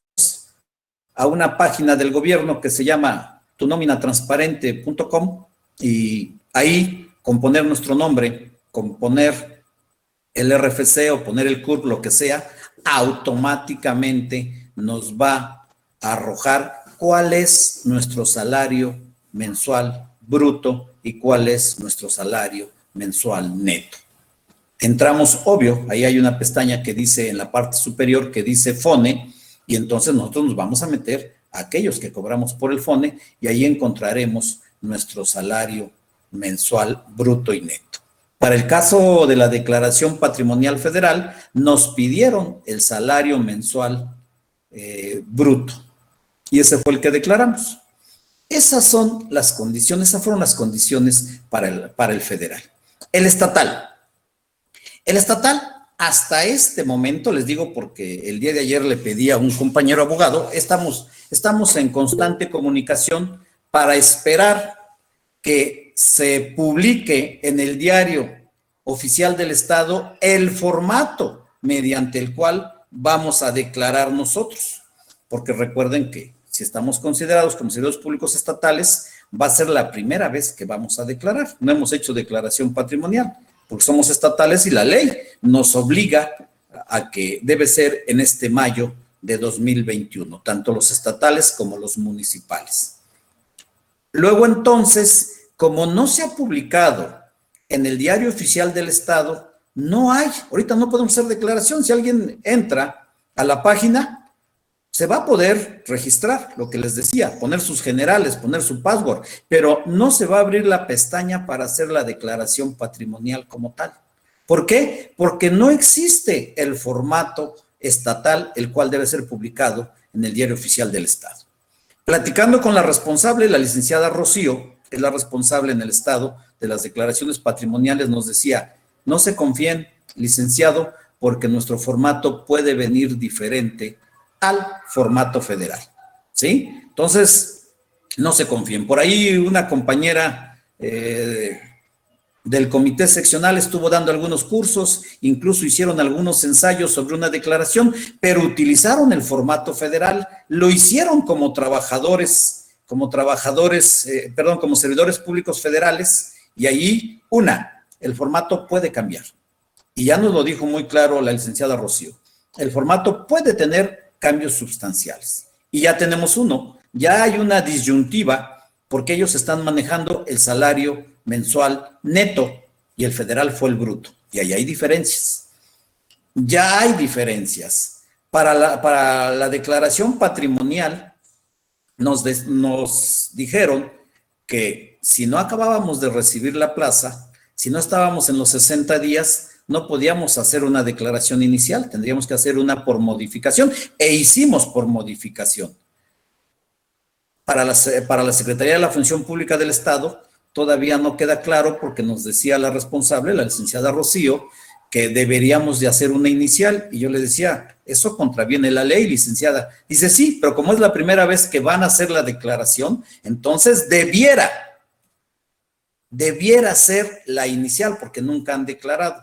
a una página del gobierno que se llama tunominatransparente.com y ahí, con poner nuestro nombre, con poner el RFC o poner el CURP, lo que sea, automáticamente nos va a arrojar cuál es nuestro salario mensual bruto y cuál es nuestro salario mensual neto. Entramos, obvio, ahí hay una pestaña que dice en la parte superior que dice FONE y entonces nosotros nos vamos a meter a aquellos que cobramos por el FONE y ahí encontraremos nuestro salario mensual bruto y neto. Para el caso de la declaración patrimonial federal, nos pidieron el salario mensual bruto y ese fue el que declaramos. Esas son las condiciones, esas fueron las condiciones para el federal. El estatal, hasta este momento, les digo porque el día de ayer le pedí a un compañero abogado, estamos en constante comunicación para esperar que se publique en el Diario Oficial del Estado el formato mediante el cual vamos a declarar nosotros, porque recuerden que si estamos considerados como servidores públicos estatales, va a ser la primera vez que vamos a declarar. No hemos hecho declaración patrimonial, porque somos estatales y la ley nos obliga a que debe ser en este mayo de 2021, tanto los estatales como los municipales. Luego entonces, como no se ha publicado en el Diario Oficial del Estado, ahorita no podemos hacer declaración. Si alguien entra a la página, se va a poder registrar, lo que les decía, poner sus generales, poner su password, pero no se va a abrir la pestaña para hacer la declaración patrimonial como tal. ¿Por qué? Porque no existe el formato estatal, el cual debe ser publicado en el Diario Oficial del Estado. Platicando con la responsable, la licenciada Rocío, que es la responsable en el Estado de las declaraciones patrimoniales, nos decía, no se confíen, licenciado, porque nuestro formato puede venir diferente al formato federal, ¿sí? Entonces, no se confíen. Por ahí una compañera del comité seccional estuvo dando algunos cursos, incluso hicieron algunos ensayos sobre una declaración, pero utilizaron el formato federal, lo hicieron como como servidores públicos federales, y ahí, el formato puede cambiar. Y ya nos lo dijo muy claro la licenciada Rocío. El formato puede tener cambios sustanciales. Y ya tenemos ya hay una disyuntiva porque ellos están manejando el salario mensual neto y el federal fue el bruto. Y ahí hay diferencias. Ya hay diferencias. Para la declaración patrimonial nos dijeron que si no acabábamos de recibir la plaza, si no estábamos en los 60 días, no podíamos hacer una declaración inicial, tendríamos que hacer una por modificación, e hicimos por modificación. Para la Secretaría de la Función Pública del Estado, todavía no queda claro porque nos decía la responsable, la licenciada Rocío, que deberíamos de hacer una inicial, y yo le decía, eso contraviene la ley, licenciada. Dice, sí, pero como es la primera vez que van a hacer la declaración, entonces debiera ser la inicial, porque nunca han declarado.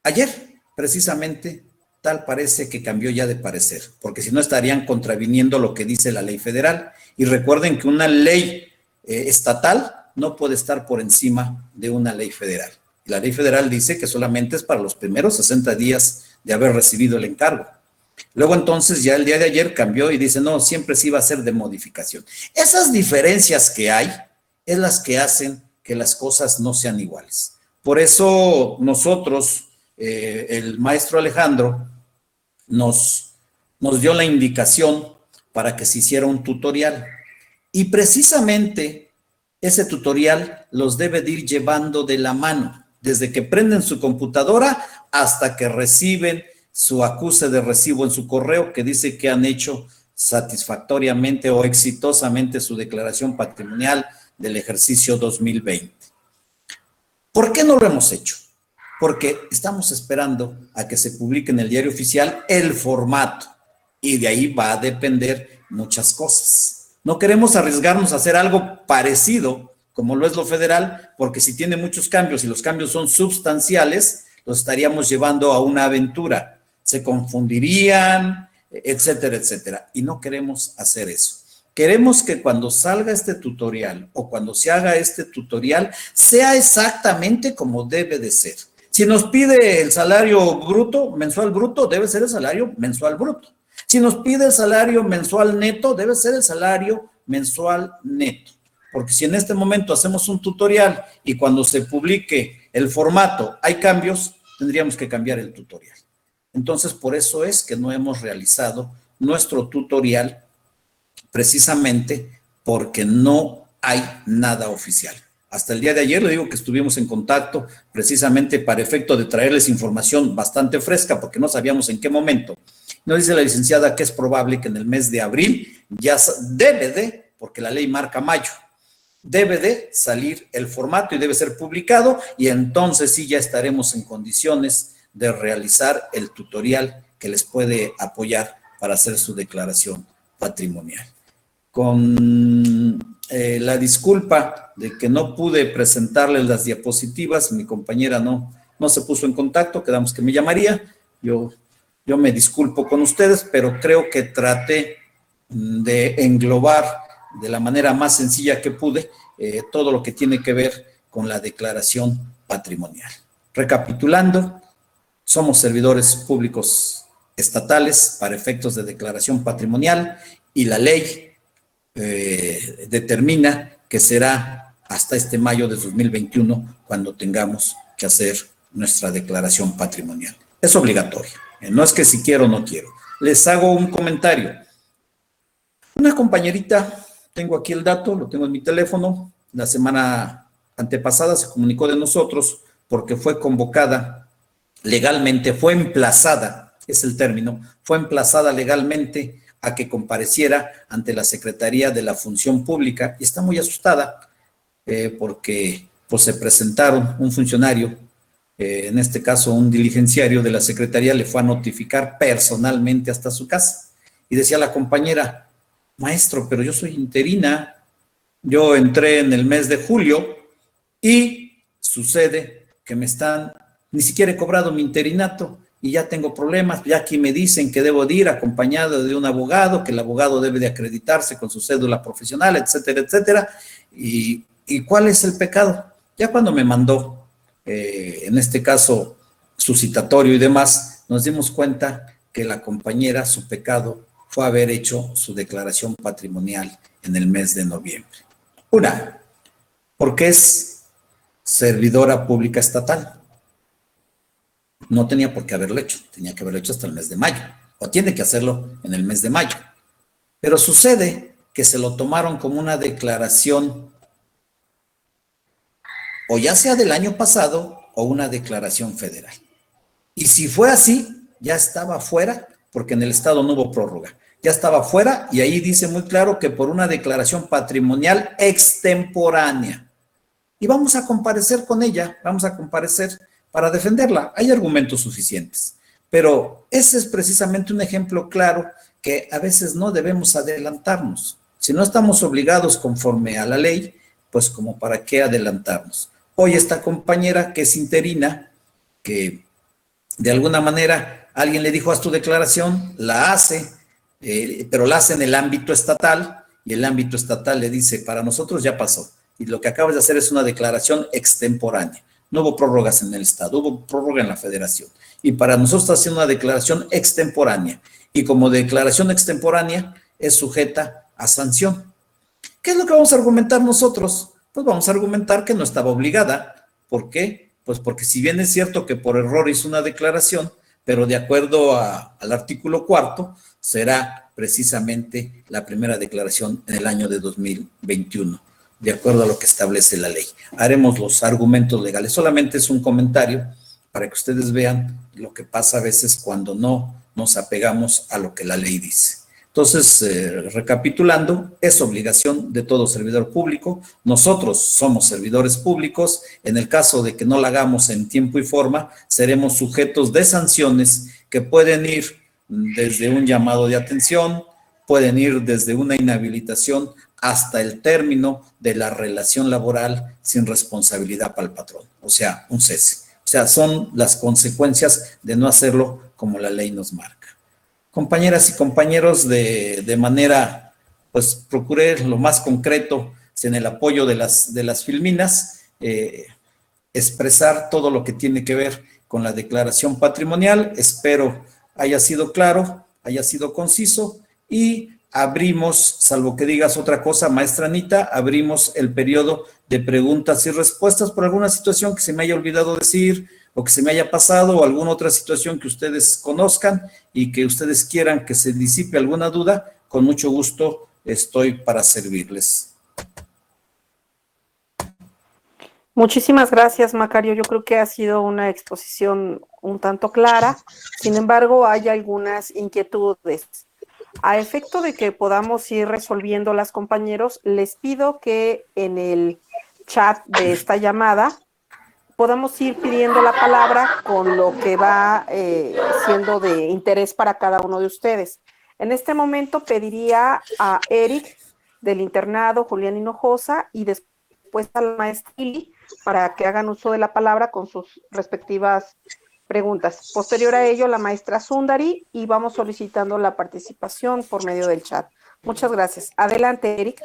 Ayer, precisamente, tal parece que cambió ya de parecer, porque si no estarían contraviniendo lo que dice la ley federal. Y recuerden que una ley estatal no puede estar por encima de una ley federal. Y la ley federal dice que solamente es para los primeros 60 días de haber recibido el encargo. Luego entonces ya el día de ayer cambió y dice, no, siempre sí va a ser de modificación. Esas diferencias que hay es las que hacen que las cosas no sean iguales. Por eso nosotros, el maestro Alejandro, nos dio la indicación para que se hiciera un tutorial. Y precisamente ese tutorial los debe de ir llevando de la mano, desde que prenden su computadora hasta que reciben su acuse de recibo en su correo que dice que han hecho satisfactoriamente o exitosamente su declaración patrimonial del ejercicio 2020. ¿Por qué no lo hemos hecho? Porque estamos esperando a que se publique en el diario oficial el formato y de ahí va a depender muchas cosas. No queremos arriesgarnos a hacer algo parecido como lo es lo federal, porque si tiene muchos cambios y los cambios son sustanciales, los estaríamos llevando a una aventura. Se confundirían, etcétera, etcétera. Y no queremos hacer eso. Queremos que cuando salga este tutorial o cuando se haga este tutorial sea exactamente como debe de ser. Si nos pide el salario bruto, mensual bruto, debe ser el salario mensual bruto. Si nos pide el salario mensual neto, debe ser el salario mensual neto. Porque si en este momento hacemos un tutorial y cuando se publique el formato hay cambios, tendríamos que cambiar el tutorial. Entonces, por eso es que no hemos realizado nuestro tutorial, precisamente porque no hay nada oficial. Hasta el día de ayer le digo que estuvimos en contacto precisamente para efecto de traerles información bastante fresca, porque no sabíamos en qué momento. Nos dice la licenciada que es probable que en el mes de abril ya debe de, porque la ley marca mayo, debe de salir el formato y debe ser publicado, y entonces sí ya estaremos en condiciones de realizar el tutorial que les puede apoyar para hacer su declaración patrimonial. Con la disculpa de que no pude presentarles las diapositivas, mi compañera no se puso en contacto, quedamos que me llamaría, yo me disculpo con ustedes, pero creo que traté de englobar de la manera más sencilla que pude todo lo que tiene que ver con la declaración patrimonial. Recapitulando, somos servidores públicos estatales para efectos de declaración patrimonial y la ley determina que será hasta este mayo de 2021 cuando tengamos que hacer nuestra declaración patrimonial. Es obligatoria, no es que si quiero o no quiero. Les hago un comentario. Una compañerita, tengo aquí el dato, lo tengo en mi teléfono, la semana antepasada se comunicó de nosotros porque fue convocada legalmente, fue emplazada, es el término, fue emplazada legalmente a que compareciera ante la Secretaría de la Función Pública y está muy asustada porque pues, se presentaron un funcionario, en este caso un diligenciario de la Secretaría, le fue a notificar personalmente hasta su casa y decía la compañera, maestro, pero yo soy interina, yo entré en el mes de julio y sucede que ni siquiera he cobrado mi interinato y ya tengo problemas, ya aquí me dicen que debo de ir acompañado de un abogado, que el abogado debe de acreditarse con su cédula profesional, etcétera, etcétera. ¿Y cuál es el pecado? Ya cuando me mandó, en este caso, su citatorio y demás, nos dimos cuenta que la compañera, su pecado fue haber hecho su declaración patrimonial en el mes de noviembre. Una, porque es servidora pública estatal. No tenía por qué haberlo hecho, tenía que haberlo hecho hasta el mes de mayo, o tiene que hacerlo en el mes de mayo. Pero sucede que se lo tomaron como una declaración, o ya sea del año pasado, o una declaración federal. Y si fue así, ya estaba fuera, porque en el estado no hubo prórroga. Ya estaba fuera, y ahí dice muy claro que por una declaración patrimonial extemporánea. Y vamos a comparecer con ella, vamos a comparecer para defenderla. Hay argumentos suficientes, pero ese es precisamente un ejemplo claro que a veces no debemos adelantarnos. Si no estamos obligados conforme a la ley, pues como para qué adelantarnos. Hoy esta compañera que es interina, que de alguna manera Alguien le dijo, haz tu declaración, la hace, pero la hace en el ámbito estatal, y el ámbito estatal le dice, para nosotros ya pasó, y lo que acabas de hacer es una declaración extemporánea. No hubo prórrogas en el Estado, hubo prórroga en la Federación. Y para nosotros está haciendo una declaración extemporánea. Y como declaración extemporánea es sujeta a sanción. ¿Qué es lo que vamos a argumentar nosotros? Pues vamos a argumentar que no estaba obligada. ¿Por qué? Pues porque si bien es cierto que por error hizo una declaración, pero de acuerdo al artículo 4, será precisamente la primera declaración en el año de 2021, de acuerdo a lo que establece la ley. Haremos los argumentos legales. Solamente es un comentario para que ustedes vean lo que pasa a veces cuando no nos apegamos a lo que la ley dice. Entonces, recapitulando, es obligación de todo servidor público. Nosotros somos servidores públicos. En el caso de que no la hagamos en tiempo y forma, seremos sujetos de sanciones que pueden ir desde un llamado de atención, pueden ir desde una inhabilitación hasta el término de la relación laboral sin responsabilidad para el patrón, o sea, un cese. O sea, son las consecuencias de no hacerlo como la ley nos marca. Compañeras y compañeros, de manera, pues procuré lo más concreto en el apoyo de las filminas, expresar todo lo que tiene que ver con la declaración patrimonial. Espero haya sido claro, haya sido conciso, y abrimos, salvo que digas otra cosa, maestra Anita, abrimos el periodo de preguntas y respuestas por alguna situación que se me haya olvidado decir o que se me haya pasado, o alguna otra situación que ustedes conozcan y que ustedes quieran que se disipe alguna duda. Con mucho gusto estoy para servirles. Muchísimas gracias, Macario. Yo creo que ha sido una exposición un tanto clara. Sin embargo, hay algunas inquietudes. A efecto de que podamos ir resolviéndolas, compañeros, les pido que en el chat de esta llamada podamos ir pidiendo la palabra con lo que va siendo de interés para cada uno de ustedes. En este momento pediría a Eric del internado Julián Hinojosa y después a la maestra Lili para que hagan uso de la palabra con sus respectivas preguntas. Posterior a ello, la maestra Sundari, y vamos solicitando la participación por medio del chat. Muchas gracias. Adelante, Eric.